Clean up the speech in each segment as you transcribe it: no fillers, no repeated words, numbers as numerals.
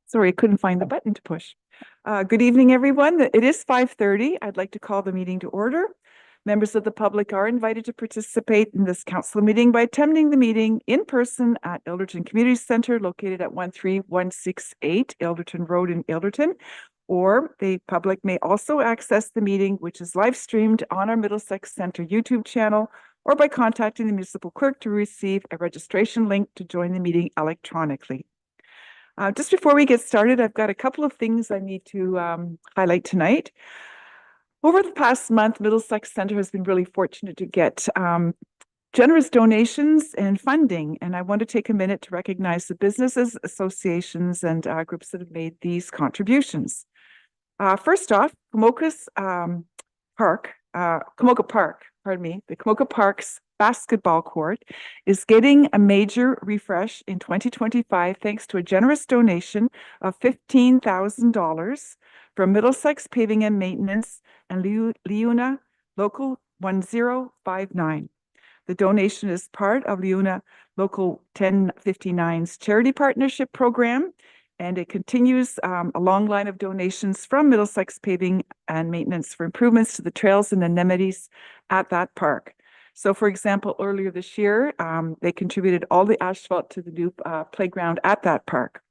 Sorry, I couldn't find the button to push. Good evening, everyone. It is 5:30. I'd like to call the meeting to order. Members of the public are invited to participate in this council meeting by attending the meeting in person at Alderton Community Centre, located at 13168 Alderton Road in Alderton. Or the public may also access the meeting, which is live streamed on our Middlesex Centre YouTube channel, or by contacting the municipal clerk to receive a registration link to join the meeting electronically. Just before we get started, I've got a couple of things I need to highlight tonight. Over the past month, Middlesex Centre has been really fortunate to get generous donations and funding, and I want to take a minute to recognize the businesses, associations, and groups that have made these contributions. First off, Camoka Park, the Camoka Park's basketball court is getting a major refresh in 2025 thanks to a generous donation of $15,000 from Middlesex Paving and Maintenance and Leuna Local 1059. The donation is part of Leuna Local 1059's charity partnership program, and it continues a long line of donations from Middlesex Paving and Maintenance for improvements to the trails and amenities at that park. So, for example, earlier this year, they contributed all the asphalt to the new playground at that park.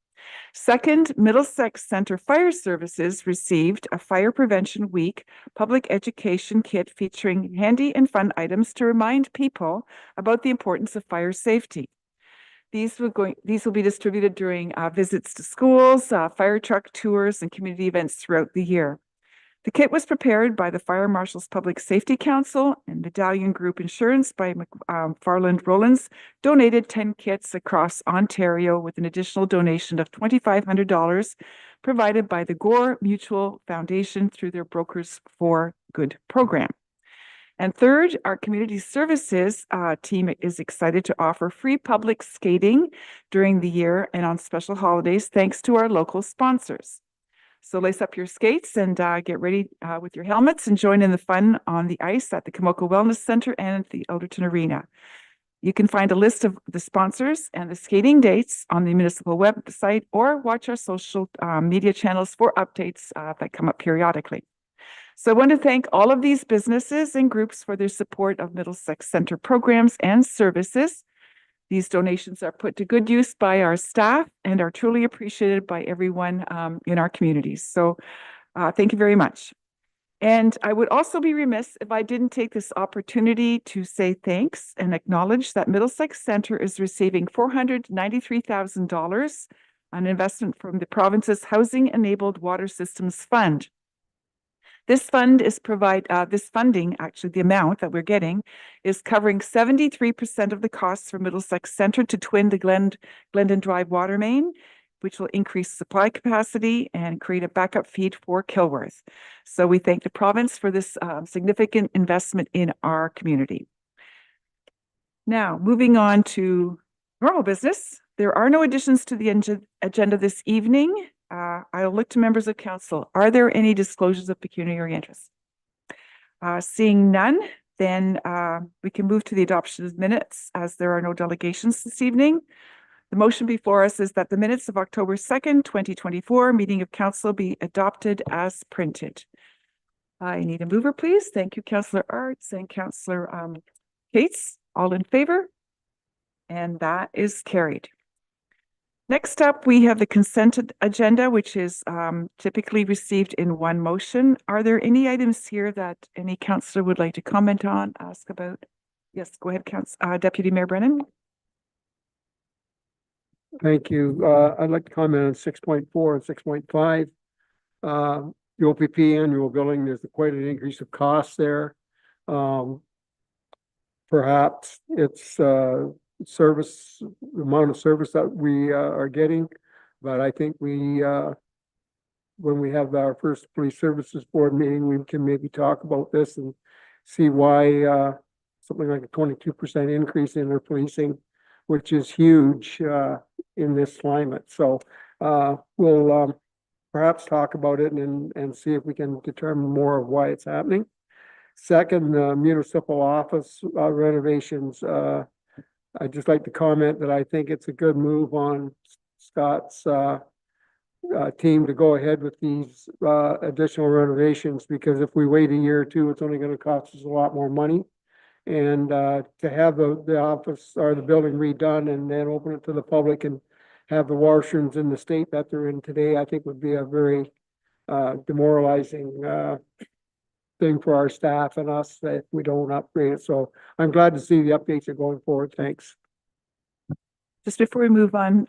Second, Middlesex Centre Fire Services received a Fire Prevention Week public education kit featuring handy and fun items to remind people about the importance of fire safety. These will be distributed during visits to schools, fire truck tours, and community events throughout the year. The kit was prepared by the Fire Marshal's Public Safety Council, and Medallion Group Insurance by McFarland Rollins donated 10 kits across Ontario, with an additional donation of $2,500 provided by the Gore Mutual Foundation through their Brokers for Good program. And third, our community services team is excited to offer free public skating during the year and on special holidays, thanks to our local sponsors. So lace up your skates and get ready with your helmets and join in the fun on the ice at the Camoka Wellness Centre and the Alderton Arena. You can find a list of the sponsors and the skating dates on the municipal website, or watch our social media channels for updates that come up periodically. So I want to thank all of these businesses and groups for their support of Middlesex Centre programs and services. These donations are put to good use by our staff and are truly appreciated by everyone in our communities. So thank you very much. And I would also be remiss if I didn't take this opportunity to say thanks and acknowledge that Middlesex Centre is receiving $493,000, an investment from the province's Housing Enabled Water Systems Fund. This funding, actually, the amount that we're getting, is covering 73% of the costs for Middlesex Centre to twin the Glendon Drive water main, which will increase supply capacity and create a backup feed for Kilworth. So we thank the province for this significant investment in our community. Now, moving on to normal business. There are no additions to the agenda this evening. I'll look to members of council. Are there any disclosures of pecuniary interest? Seeing none, then we can move to the adoption of minutes, as there are no delegations this evening. The motion before us is that the minutes of October 2nd, 2024 meeting of council be adopted as printed. I need a mover, please. Thank you, Councillor Arts and Councillor Cates. All in favor? And that is carried. Next up, we have the consent agenda, which is typically received in one motion. Are there any items here that any councillor would like to comment on, ask about? Yes, go ahead, Deputy Mayor Brennan. Thank you. I'd like to comment on 6.4 and 6.5. The OPP annual billing, there's quite an increase of costs there. Perhaps it's service, the amount of service that we are getting, but I think we when we have our first police services board meeting, we can maybe talk about this and see why something like a 22% increase in their policing, which is huge in this climate. So we'll perhaps talk about it and see if we can determine more of why it's happening. Second, municipal office renovations. I'd just like to comment that I think it's a good move on Scott's team to go ahead with these additional renovations, because if we wait a year or two, it's only going to cost us a lot more money. And to have the office or the building redone and then open it to the public and have the washrooms in the state that they're in today, I think would be a very demoralizing thing for our staff and us if we don't upgrade it. So I'm glad to see the updates are going forward. Thanks. Just before we move on,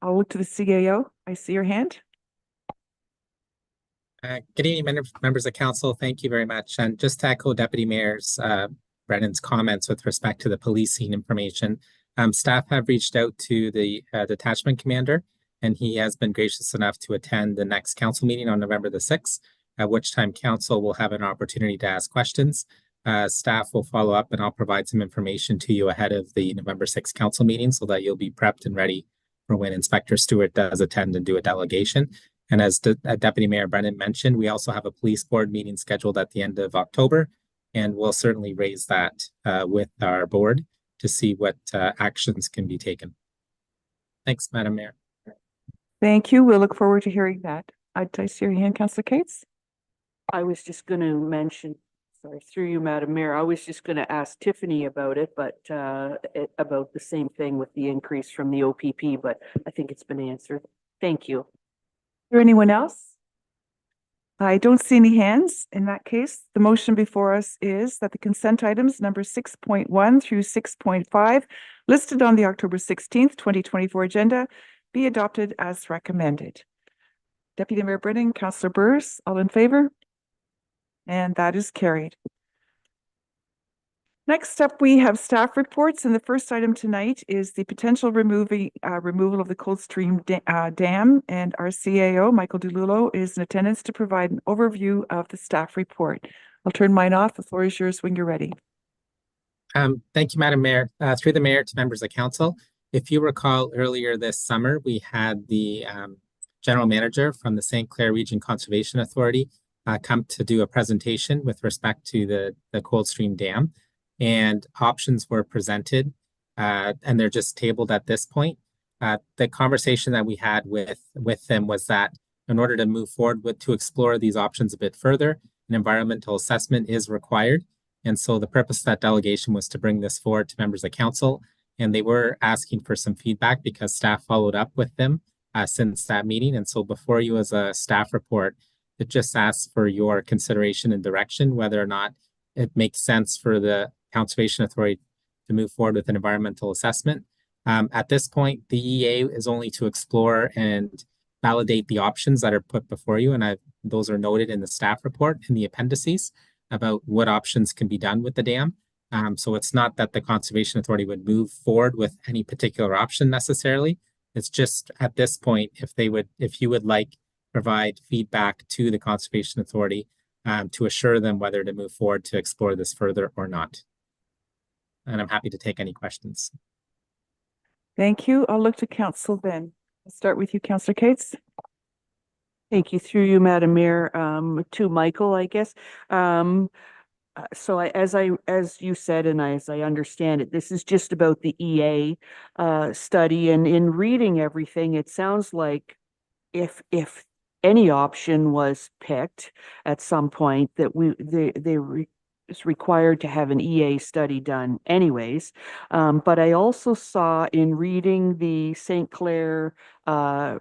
I'll look to the CAO. I see your hand. Good evening, members of council. Thank you very much. And just to echo Deputy Mayor's Brennan's comments with respect to the policing information, staff have reached out to the detachment commander, and he has been gracious enough to attend the next council meeting on November the 6th, at which time council will have an opportunity to ask questions. Staff will follow up, and I'll provide some information to you ahead of the November 6th council meeting so that you'll be prepped and ready for when Inspector Stewart does attend and do a delegation. And as Deputy Mayor Brennan mentioned, we also have a police board meeting scheduled at the end of October, and we'll certainly raise that with our board to see what actions can be taken. Thanks, Madam Mayor. Thank you. We'll look forward to hearing that. I see your hand, Councillor Cates. I was just going to mention, sorry, through you, Madam Mayor, I was just going to ask Tiffany about it, but about the same thing with the increase from the OPP, but I think it's been answered. Thank you. Is there anyone else? I don't see any hands. In that case, the motion before us is that the consent items number 6.1 through 6.5 listed on the October 16th, 2024 agenda be adopted as recommended. Deputy Mayor Brennan, Councillor Burrs, all in favor? And that is carried. Next up, we have staff reports, and the first item tonight is the potential removal of the Coldstream Dam, and our CAO, Michael DeLulo, is in attendance to provide an overview of the staff report. I'll turn mine off. The floor is yours when you're ready. Thank you, Madam Mayor. Through the Mayor to members of council, if you recall earlier this summer, we had the General Manager from the St. Clair Region Conservation Authority come to do a presentation with respect to the Coldstream Dam. And options were presented, and they're just tabled at this point. The conversation that we had with them was that in order to move forward to explore these options a bit further, an environmental assessment is required. And so the purpose of that delegation was to bring this forward to members of council, and they were asking for some feedback because staff followed up with them since that meeting. And so before you as a staff report, it just asks for your consideration and direction, whether or not it makes sense for the Conservation Authority to move forward with an environmental assessment. At this point, the EA is only to explore and validate the options that are put before you, and those are noted in the staff report in the appendices about what options can be done with the dam. So it's not that the Conservation Authority would move forward with any particular option necessarily. It's just at this point, if you would like provide feedback to the Conservation Authority to assure them whether to move forward to explore this further or not. And I'm happy to take any questions. Thank you. I'll look to council then. I'll start with you, Councillor Cates. Thank you. Through you, Madam Mayor, to Michael, I guess. So as you said, and as I understand it, this is just about the EA study. And in reading everything, it sounds like if any option was picked at some point, that it's required to have an EA study done anyways. But I also saw in reading the St. Clair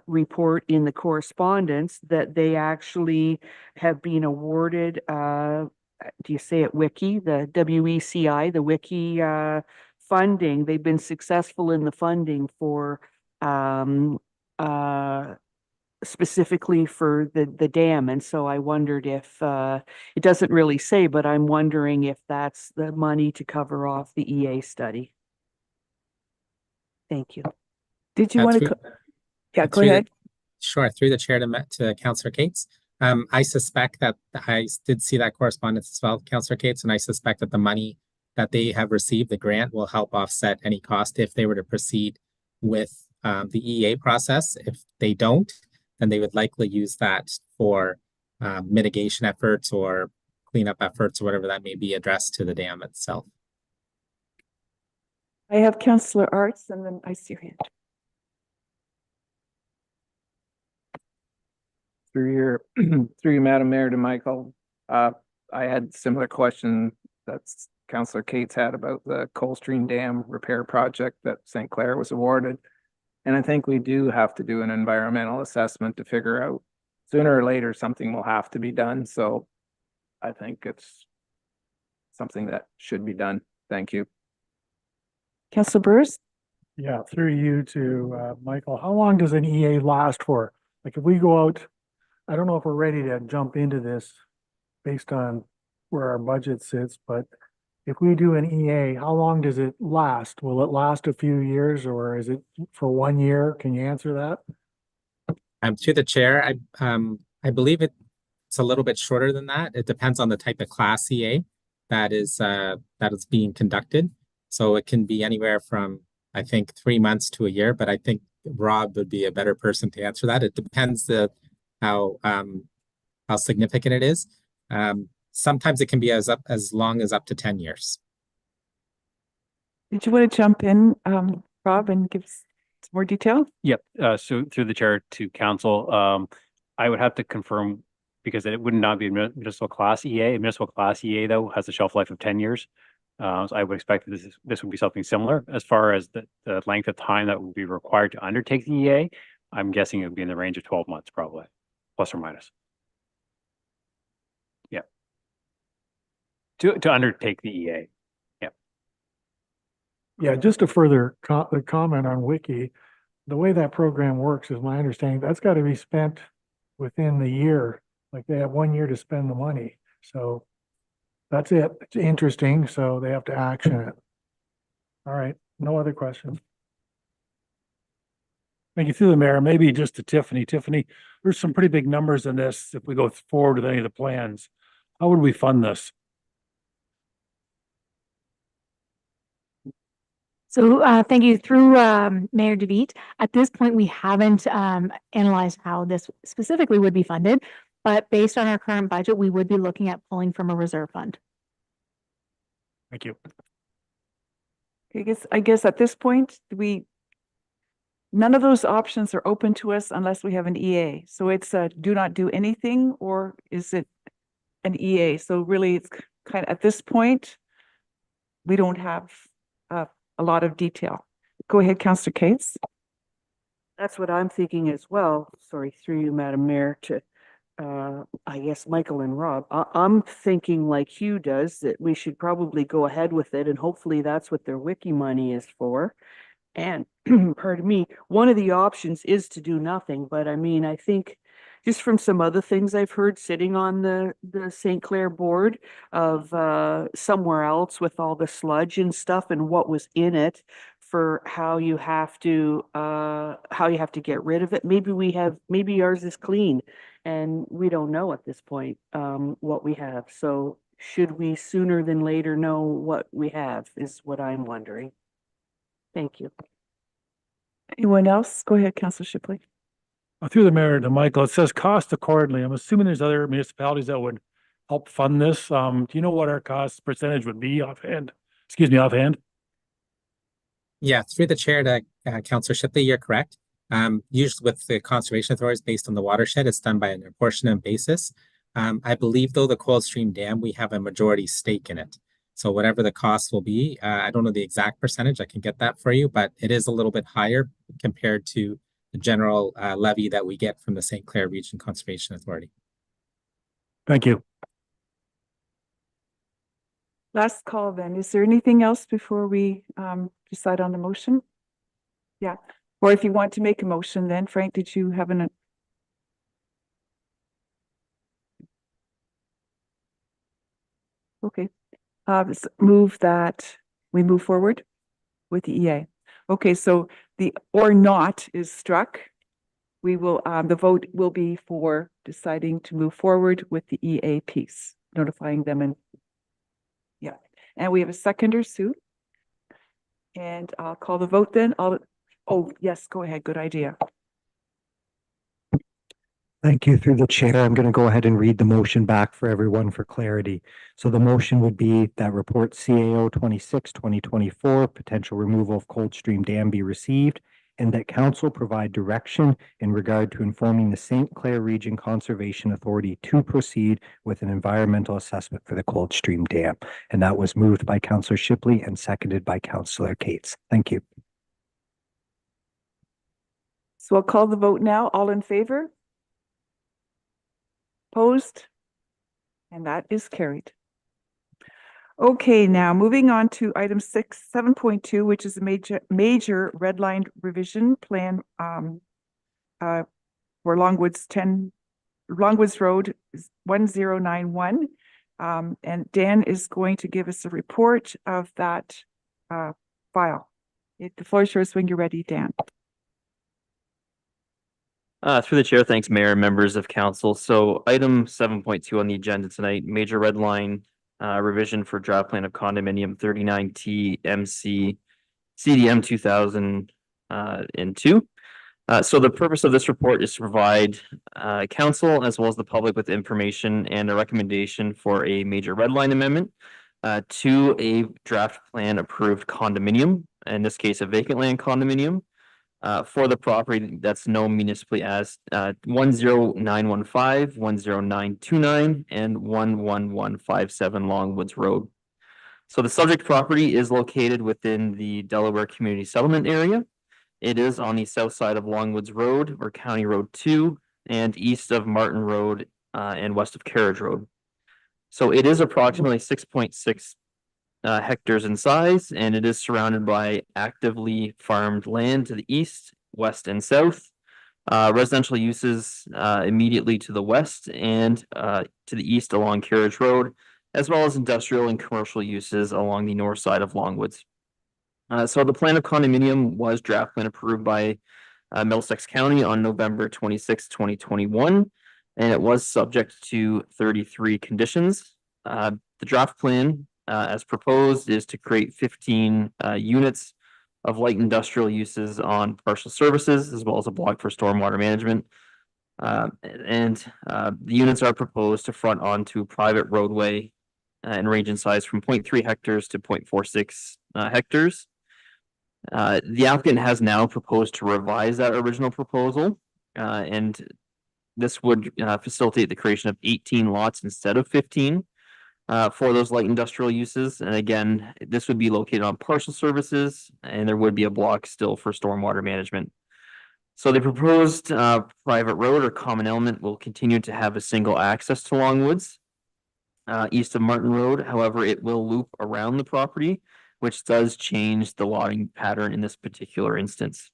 report in the correspondence that they actually have been awarded, do you say it WICI, the WECI, the WICI funding. They've been successful in the funding for specifically for the dam. And so I wondered if, it doesn't really say, but I'm wondering if that's the money to cover off the EA study. Thank you. Did you want to? Yeah, go ahead. Sure. Through the chair to Councillor Cates. I suspect that I did see that correspondence as well, Councillor Cates, and I suspect that the money that they have received, the grant, will help offset any cost if they were to proceed with the EA process. If they don't, then they would likely use that for mitigation efforts or cleanup efforts or whatever that may be addressed to the dam itself. I have Councillor Arts, and then I see your hand. Through you, Madam Mayor, to Michael. I had similar question that's Councillor Cates had about the Coldstream Dam repair project that St. Clair was awarded. And I think we do have to do an environmental assessment to figure out sooner or later something will have to be done. So I think it's something that should be done. Thank you. Councillor Burrs? Yeah, through you to Michael, how long does an EA last for? Like if we go out, I don't know if we're ready to jump into this based on where our budget sits, but if we do an EA, how long does it last? Will it last a few years or is it for 1 year? Can you answer that? To the chair, I believe it's a little bit shorter than that. It depends on the type of class EA that is being conducted. So it can be anywhere from, I think, 3 months to a year, but I think Rob would be a better person to answer that. It depends how significant it is. Sometimes it can be as long as up to 10 years. Did you want to jump in, Rob, and give us some more detail? Yep. So through the chair to council, I would have to confirm because it would not be a municipal class EA. A municipal class EA though has a shelf life of 10 years. So I would expect that this would be something similar as far as the length of time that would be required to undertake the EA. I'm guessing it would be in the range of 12 months, probably, plus or minus. Yeah. To undertake the EA. Yeah, just a further comment on Wiki. The way that program works is my understanding, that's got to be spent within the year. Like they have 1 year to spend the money. So that's it. It's interesting. So they have to action it. All right. No other questions. Thank you. Through the mayor, maybe just to Tiffany. Tiffany, there's some pretty big numbers in this. If we go forward with any of the plans, how would we fund this? So thank you. Through Mayor DeVete, at this point, we haven't analyzed how this specifically would be funded, but based on our current budget, we would be looking at pulling from a reserve fund. Thank you. I guess at this point, none of those options are open to us unless we have an EA. So it's a do not do anything, or is it an EA? So really, it's kind of at this point, we don't have a lot of detail. Go ahead, Councillor Cates. That's what I'm thinking as well. Sorry, through you, Madam Mayor, to I guess Michael and Rob. I'm thinking like Hugh does, that we should probably go ahead with it, and hopefully that's what their wiki money is for. And pardon me, one of the options is to do nothing, but I mean, I think just from some other things I've heard sitting on the St. Clair board of somewhere else with all the sludge and stuff and what was in it for how you have to get rid of it. Maybe ours is clean and we don't know at this point what we have. So should we sooner than later know what we have is what I'm wondering. Thank you. Anyone else? Go ahead, Councillor Shipley. Through the mayor to Michael, it says cost accordingly. I'm assuming there's other municipalities that would help fund this. Do you know what our cost percentage would be offhand? Excuse me, offhand? Yeah, through the chair to Councillor Shipley, you're correct. Usually with the conservation authorities based on the watershed, it's done by an apportionment basis. I believe though the Coldstream Dam, we have a majority stake in it. So whatever the cost will be, I don't know the exact percentage, I can get that for you, but it is a little bit higher compared to the general levy that we get from the St. Clair Region Conservation Authority. Thank you. Last call then. Is there anything else before we decide on the motion? Yeah. Or if you want to make a motion then, Frank, did you have an... Okay. Move that we move forward with the EA. Okay, so the or not is struck. We will, the vote will be for deciding to move forward with the EA piece, notifying them and yeah. And we have a seconder, Sue. And I'll call the vote then. Oh, yes, go ahead. Good idea. Thank you. Through the chair, I'm going to go ahead and read the motion back for everyone for clarity. So the motion would be that report CAO 26, 2024, potential removal of Coldstream Dam be received and that council provide direction in regard to informing the St. Clair Region Conservation Authority to proceed with an environmental assessment for the Coldstream Dam. And that was moved by Councillor Shipley and seconded by Councillor Cates. Thank you. So I'll call the vote now. All in favor? Opposed? And that is carried. Okay, now moving on to item 7.2, which is a major red line revision plan for Longwoods Road is 1091. And Dan is going to give us a report of that file. The floor is yours when you're ready, Dan. Through the chair, thanks, Mayor and members of council. So item 7.2 on the agenda tonight, major red line revision for draft plan of condominium 39T MC CDM 2002. So the purpose of this report is to provide council as well as the public with information and a recommendation for a major red line amendment to a draft plan approved condominium, in this case, a vacant land condominium. For the property that's known municipally as 10915, 10929, and 11157 Longwoods Road. So the subject property is located within the Delaware Community Settlement area. It is on the south side of Longwoods Road or County Road 2 and east of Martin Road and west of Carriage Road. So it is approximately 6.6 hectares in size, and it is surrounded by actively farmed land to the east, west, and south. Residential uses immediately to the west and to the east along Carriage Road, as well as industrial and commercial uses along the north side of Longwoods. So the plan of condominium was draft plan approved by Middlesex County on November 26, 2021, and it was subject to 33 conditions. The draft plan as proposed is to create 15 units of light industrial uses on partial services, as well as a block for stormwater management. The units are proposed to front onto a private roadway and range in size from 0.3 hectares to 0.46 hectares. The applicant has now proposed to revise that original proposal, and this would facilitate the creation of 18 lots instead of 15. For those light industrial uses. And again, this would be located on partial services, and there would be a block still for stormwater management. So the proposed private road or common element will continue to have a single access to Longwoods east of Martin Road. However, it will loop around the property, which does change the lotting pattern in this particular instance.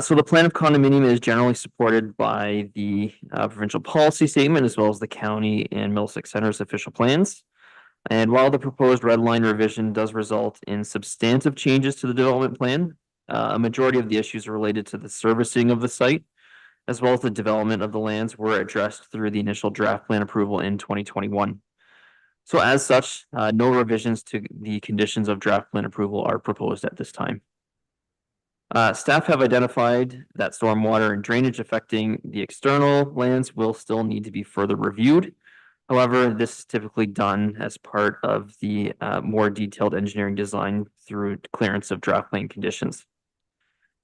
So the plan of condominium is generally supported by the provincial policy statement, as well as the county and Middlesex Center's official plans. And while the proposed red line revision does result in substantive changes to the development plan, a majority of the issues related to the servicing of the site, as well as the development of the lands, were addressed through the initial draft plan approval in 2021. So as such, no revisions to the conditions of draft plan approval are proposed at this time. Staff have identified that stormwater and drainage affecting the external lands will still need to be further reviewed. However, this is typically done as part of the more detailed engineering design through clearance of draft plan conditions.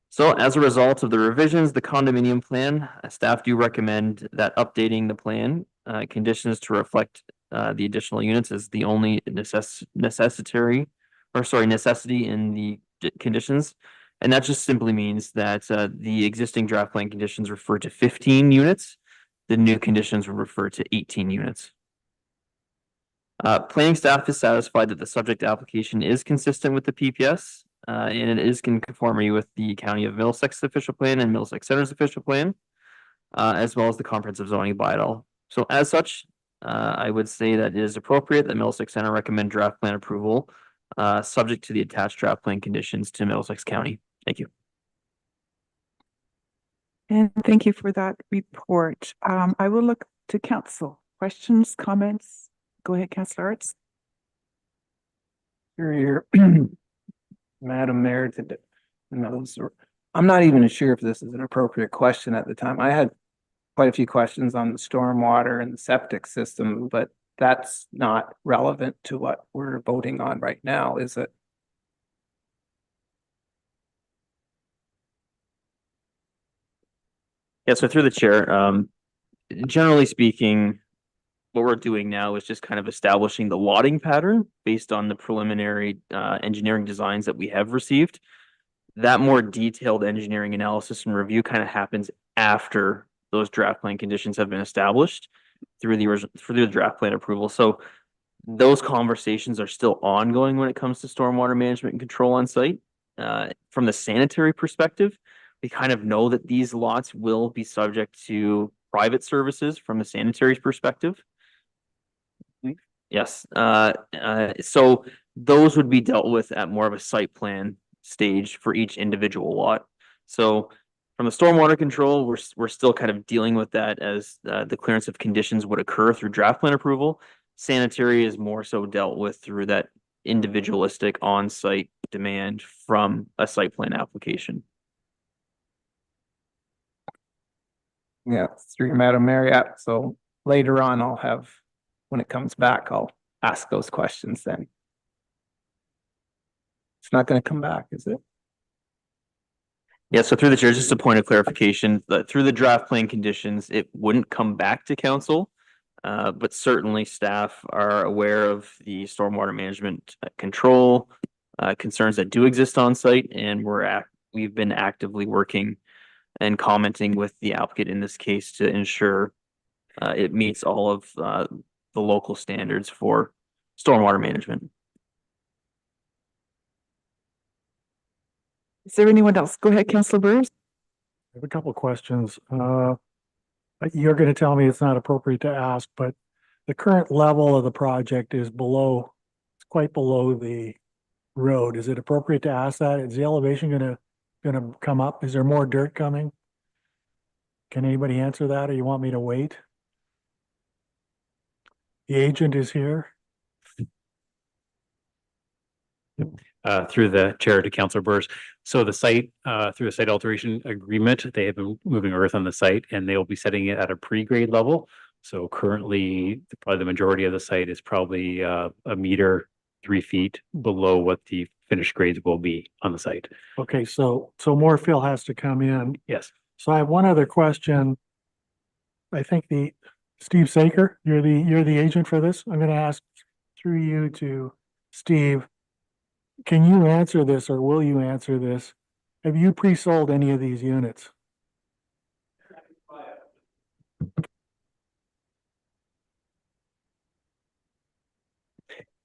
So as a result of the revisions, the condominium plan, staff do recommend that updating the plan conditions to reflect the additional units is the only necessity in the conditions. And that just simply means that the existing draft plan conditions refer to 15 units. The new conditions will refer to 18 units. Planning staff is satisfied that the subject application is consistent with the PPS and it is in conformity with the County of Middlesex official plan and Middlesex Center's official plan, as well as the comprehensive zoning bylaw. So as such, I would say that it is appropriate that Middlesex Center recommend draft plan approval subject to the attached draft plan conditions to Middlesex County. Thank you. And thank you for that report. I will look to council. Questions, comments? Go ahead, Councillor Arts. Here, Madam Mayor, I'm not even sure if this is an appropriate question at the time. I had quite a few questions on the stormwater and the septic system, but that's not relevant to what we're voting on right now, is it? Yeah, so through the chair, generally speaking, what we're doing now is just kind of establishing the lotting pattern based on the preliminary engineering designs that we have received. That more detailed engineering analysis and review kind of happens after those draft plan conditions have been established through the draft plan approval. So those conversations are still ongoing when it comes to stormwater management and control on site. From the sanitary perspective, we kind of know that these lots will be subject to private services from the sanitary perspective. Yes, so those would be dealt with at more of a site plan stage for each individual lot. So from the stormwater control, we're still kind of dealing with that as the clearance of conditions would occur through draft plan approval. Sanitary is more so dealt with through that individualistic on-site demand from a site plan application. Yeah, through Madam Mayor. Yeah, so later on, I'll have, when it comes back, I'll ask those questions then. It's not gonna come back, is it? Yeah, so through the chair, just a point of clarification, that through the draft plan conditions, it wouldn't come back to council. But certainly staff are aware of the stormwater management control concerns that do exist on site, and we've been actively working and commenting with the applicant in this case to ensure it meets all of the local standards for stormwater management. Is there anyone else? Go ahead, Councillor Burrs. I have a couple of questions. You're going to tell me it's not appropriate to ask, but the current level of the project is below, it's quite below the road. Is it appropriate to ask that? Is the elevation gonna come up? Is there more dirt coming? Can anybody answer that, or you want me to wait? The agent is here. Through the chair to Councillor Burrs. So the site, through the site alteration agreement, they have been moving earth on the site and they will be setting it at a pre-grade level. So currently, probably the majority of the site is probably a meter, 3 feet below what the finished grades will be on the site. Okay, so more fill has to come in. Yes. So I have one other question. I think Steve Saker, you're the agent for this. I'm gonna ask through you to Steve. Can you answer this, or will you answer this? Have you pre-sold any of these units?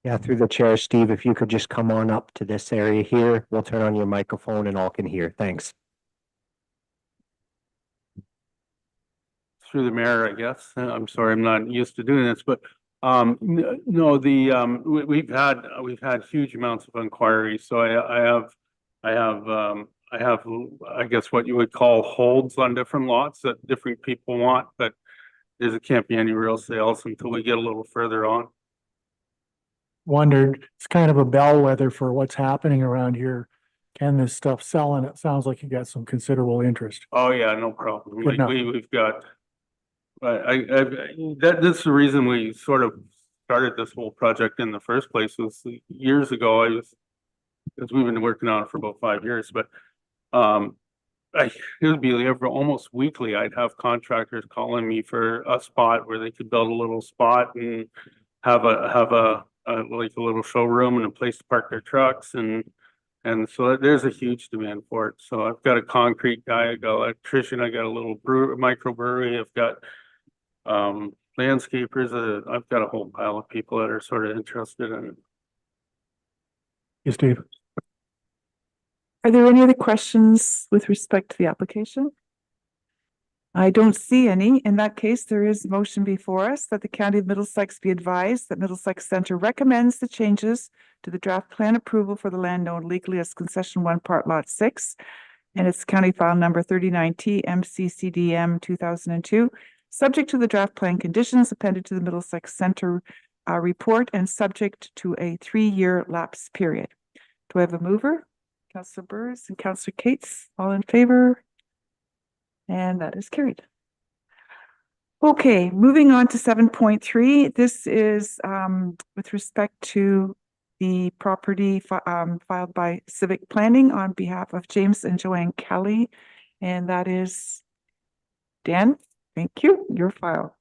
Yeah, through the chair, Steve, if you could just come on up to this area here, we'll turn on your microphone and all can hear. Thanks. Through the mayor, I guess. I'm sorry, I'm not used to doing this, but no, we've had huge amounts of inquiries. So I have, I guess what you would call holds on different lots that different people want, but there can't be any real sales until we get a little further on. Wondered, it's kind of a bellwether for what's happening around here. Can this stuff sell? And it sounds like you got some considerable interest. Oh, yeah, no problem. Good enough. We've got, that's the reason we sort of started this whole project in the first place. Was years ago, because we've been working on it for about 5 years, but it would be almost weekly. I'd have contractors calling me for a spot where they could build a little spot and have a like a little showroom and a place to park their trucks, and so there's a huge demand for it. So I've got a concrete guy, I got an electrician, I got a little microbrewery, I've got landscapers, I've got a whole pile of people that are sort of interested in it. Yes, Steve. Are there any other questions with respect to the application? I don't see any. In that case, there is a motion before us that the County of Middlesex be advised that Middlesex Centre recommends the changes to the draft plan approval for the land known legally as Concession 1 Part Lot 6, and it's County File Number 39T MCCDM 2002, subject to the draft plan conditions appended to the Middlesex Centre report and subject to a 3-year lapse period. Do I have a mover? Councillor Burrs and Councillor Cates, all in favor? And that is carried. Okay, moving on to 7.3. This is with respect to the property filed by Civic Planning on behalf of James and Joanne Kelly. And that is Dan, thank you. Your file.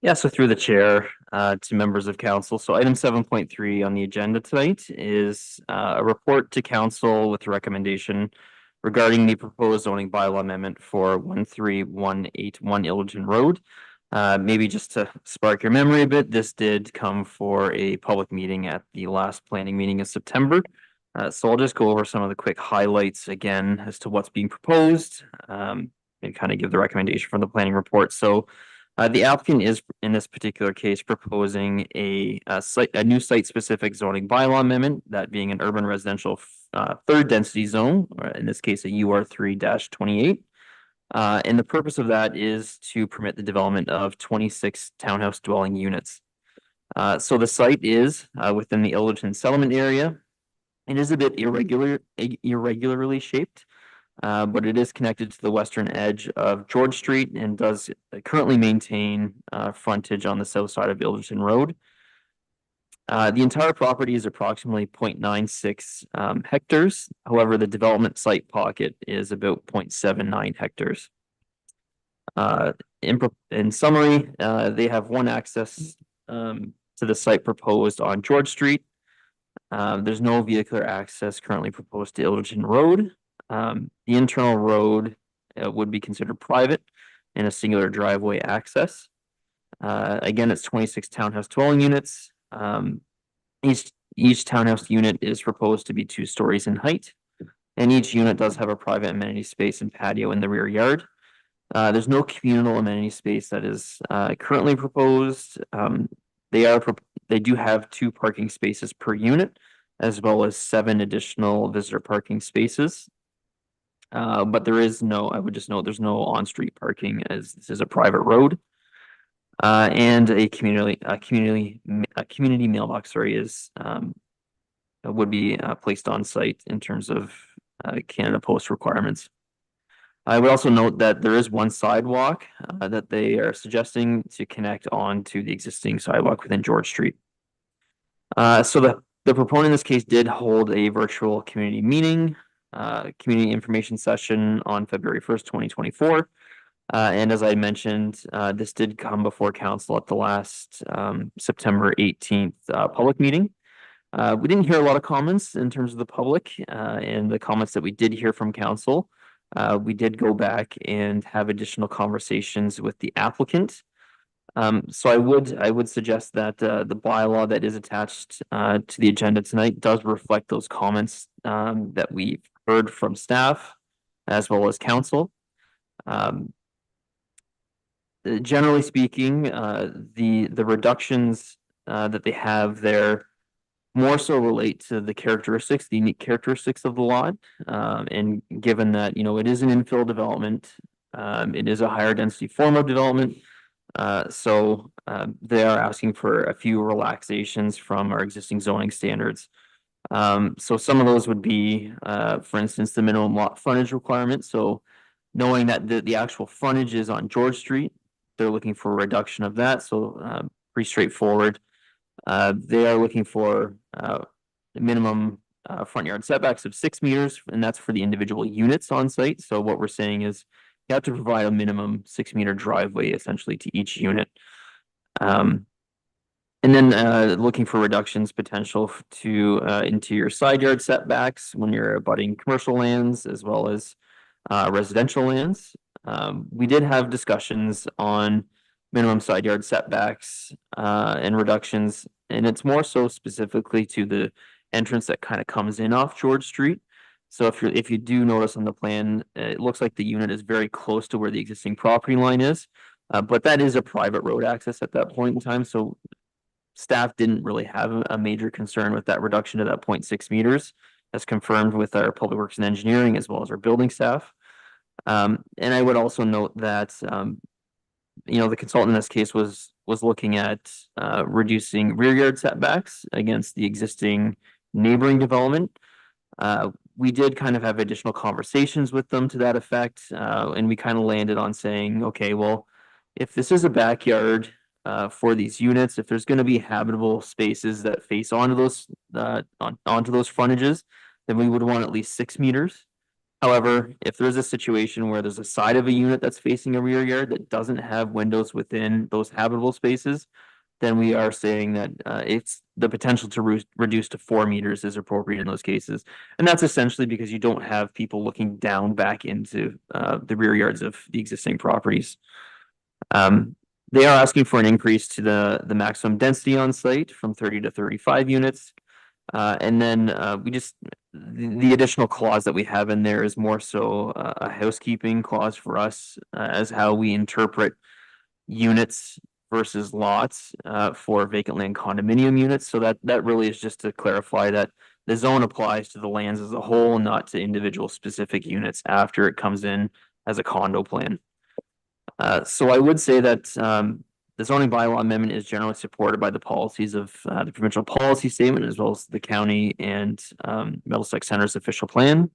Yeah, so through the chair, to members of council. So item 7.3 on the agenda tonight is a report to council with a recommendation regarding the proposed zoning bylaw amendment for 13181 Ilderton Road. Maybe just to spark your memory a bit, this did come for a public meeting at the last planning meeting in September. So I'll just go over some of the quick highlights again as to what's being proposed, and kind of give the recommendation from the planning report. So the applicant is, in this particular case, proposing a new site-specific zoning bylaw amendment, that being an urban residential third density zone, or in this case, a UR 3-28. And the purpose of that is to permit the development of 26 townhouse dwelling units. So the site is within the Ilderton settlement area. It is a bit irregularly shaped. But it is connected to the western edge of George Street and does currently maintain frontage on the south side of Ilderton Road. The entire property is approximately 0.96 hectares. However, the development site pocket is about 0.79 hectares. In summary, they have one access to the site proposed on George Street. There's no vehicular access currently proposed to Ilderton Road. The internal road would be considered private and a singular driveway access. Again, it's 26 townhouse dwelling units. Each townhouse unit is proposed to be 2 stories in height, and each unit does have a private amenity space and patio in the rear yard. There's no communal amenity space that is currently proposed. They do have 2 parking spaces per unit, as well as 7 additional visitor parking spaces. But there is no, I would just note, there's no on-street parking, as this is a private road. And a community mailbox, would be placed on site in terms of Canada Post requirements. I would also note that there is one sidewalk that they are suggesting to connect on to the existing sidewalk within George Street. So the proponent in this case did hold a virtual community meeting, community information session on February 1st, 2024. And as I mentioned, this did come before council at the last September 18th public meeting. We didn't hear a lot of comments in terms of the public, and the comments that we did hear from council. We did go back and have additional conversations with the applicant. So I would suggest that the bylaw that is attached to the agenda tonight does reflect those comments that we've heard from staff as well as council. Generally speaking, the reductions that they have there more so relate to the unique characteristics of the lot. And given that, it is an infill development, it is a higher density form of development. So they are asking for a few relaxations from our existing zoning standards. So some of those would be, for instance, the minimum lot frontage requirement. So knowing that the actual frontage is on George Street, they're looking for a reduction of that. So pretty straightforward. They are looking for minimum front yard setbacks of 6 meters, and that's for the individual units on site. So what we're saying is you have to provide a minimum 6-meter driveway essentially to each unit. And then looking for reductions potential to interior side yard setbacks when you're abutting commercial lands as well as residential lands. We did have discussions on minimum side yard setbacks and reductions, and it's more so specifically to the entrance that kind of comes in off George Street. So if you do notice on the plan, it looks like the unit is very close to where the existing property line is, but that is a private road access at that point in time. So staff didn't really have a major concern with that reduction to that 0.6 meters, as confirmed with our public works and engineering as well as our building staff. And I would also note that the consultant in this case was looking at reducing rear yard setbacks against the existing neighboring development. We did kind of have additional conversations with them to that effect, and we kind of landed on saying, okay, well, if this is a backyard for these units, if there's going to be habitable spaces that face onto those frontages, then we would want at least 6 meters. However, if there's a situation where there's a side of a unit that's facing a rear yard that doesn't have windows within those habitable spaces, then we are saying that it's the potential to reduce to 4 meters is appropriate in those cases. And that's essentially because you don't have people looking down back into the rear yards of the existing properties. They are asking for an increase to the maximum density on site from 30 to 35 units. And then the additional clause that we have in there is more so a housekeeping clause for us as how we interpret units versus lots for vacant land condominium units. So that really is just to clarify that the zone applies to the lands as a whole, not to individual specific units after it comes in as a condo plan. So I would say that the zoning bylaw amendment is generally supported by the policies of the provincial policy statement as well as the county and Middlesex Center's official plan.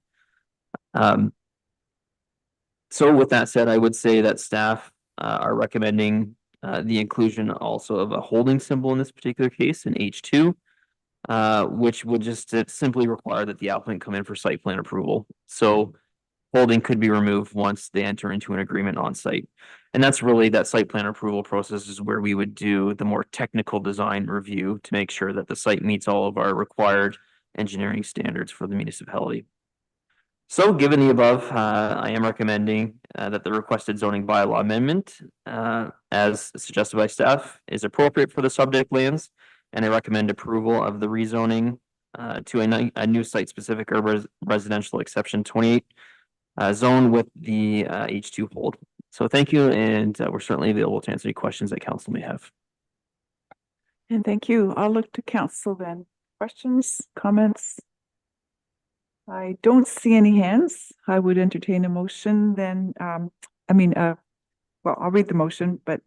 So with that said, I would say that staff are recommending the inclusion also of a holding symbol in this particular case in H2, which would just simply require that the applicant come in for site plan approval. So holding could be removed once they enter into an agreement on site. And that's really that site plan approval process is where we would do the more technical design review to make sure that the site meets all of our required engineering standards for the municipality. So given the above, I am recommending that the requested zoning bylaw amendment, as suggested by staff, is appropriate for the subject lands. And I recommend approval of the rezoning to a new site-specific urban residential exception 28 zone with the H2 hold. So thank you, and we're certainly available to answer any questions that council may have. And thank you. I'll look to council then. Questions, comments? I don't see any hands. I would entertain a motion then, well, I'll read the motion, but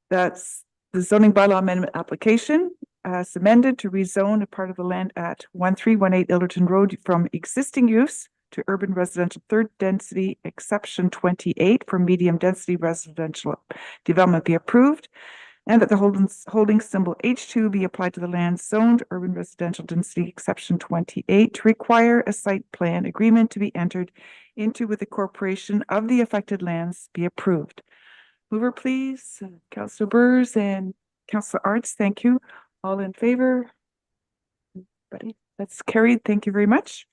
that's the zoning bylaw amendment application as amended to rezone a part of the land at 1318 Ilderton Road from existing use to urban residential third density exception 28 for medium density residential development be approved, and that the holding symbol H2 be applied to the land zoned urban residential density exception 28 to require a site plan agreement to be entered into with the corporation of the affected lands be approved. Mover, please. Councillor Burrs and Councillor Arts, thank you. All in favor? Everybody, that's carried. Thank you very much.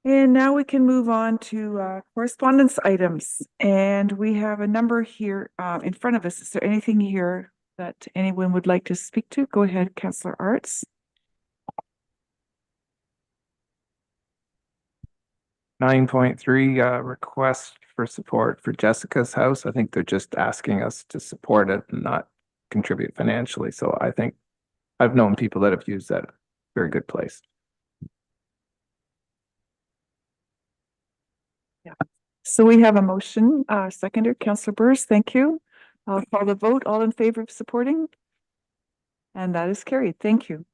And now we can move on to correspondence items. And we have a number here in front of us. Is there anything here that anyone would like to speak to? Go ahead, Councillor Arts. 9.3 request for support for Jessica's house. I think they're just asking us to support it and not contribute financially. So I think I've known people that have used that. Very good place. Yeah. So we have a motion, seconder, Councillor Burrs, thank you. I'll call the vote. All in favor of supporting? And that is carried. Thank you.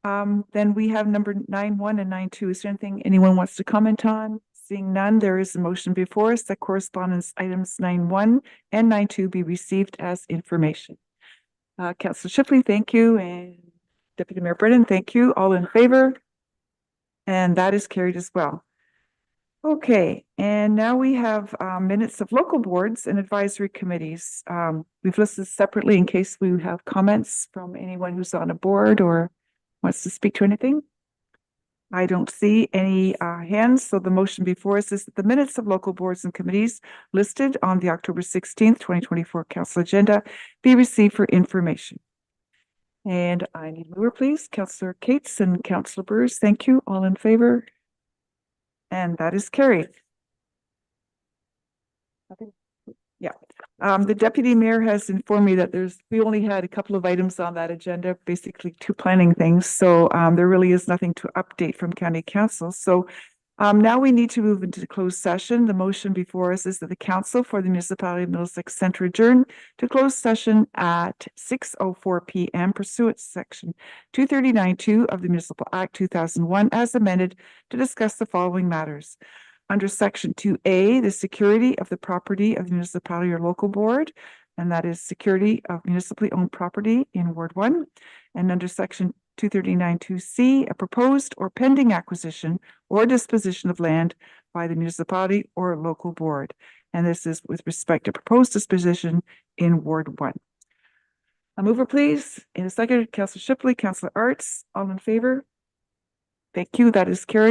Then we have number 9.1 and 9.2. Is there anything anyone wants to comment on? Seeing none, there is a motion before us that correspondence items 9.1 and 9.2 be received as information. Councillor Shipley, thank you. And Deputy Mayor Brennan, thank you. All in favor? And that is carried as well. Okay, and now we have minutes of local boards and advisory committees. We've listed separately in case we have comments from anyone who's on a board or wants to speak to anything. I don't see any hands, so the motion before us is that the minutes of local boards and committees listed on the October 16th, 2024 council agenda be received for information. And I need mover, please. Councillor Cates and Councillor Burrs, thank you. All in favor? And that is carried. Yeah. The deputy mayor has informed me that we only had a couple of items on that agenda, basically two planning things. So there really is nothing to update from county council. So now we need to move into the closed session. The motion before us is that the council for the municipality of Middlesex Centre adjourn to closed session at 6:04 p.m. pursuant to section 239(2) of the Municipal Act 2001 as amended to discuss the following matters. Under section 2A, the security of the property of the municipality or local board, and that is security of municipally owned property in Ward 1. And under section 239-2C, a proposed or pending acquisition or disposition of land by the municipality or local board. And this is with respect to proposed disposition in Ward 1. A mover, please. In a second, Councillor Shipley, Councillor Arts, all in favor? Thank you. That is carried.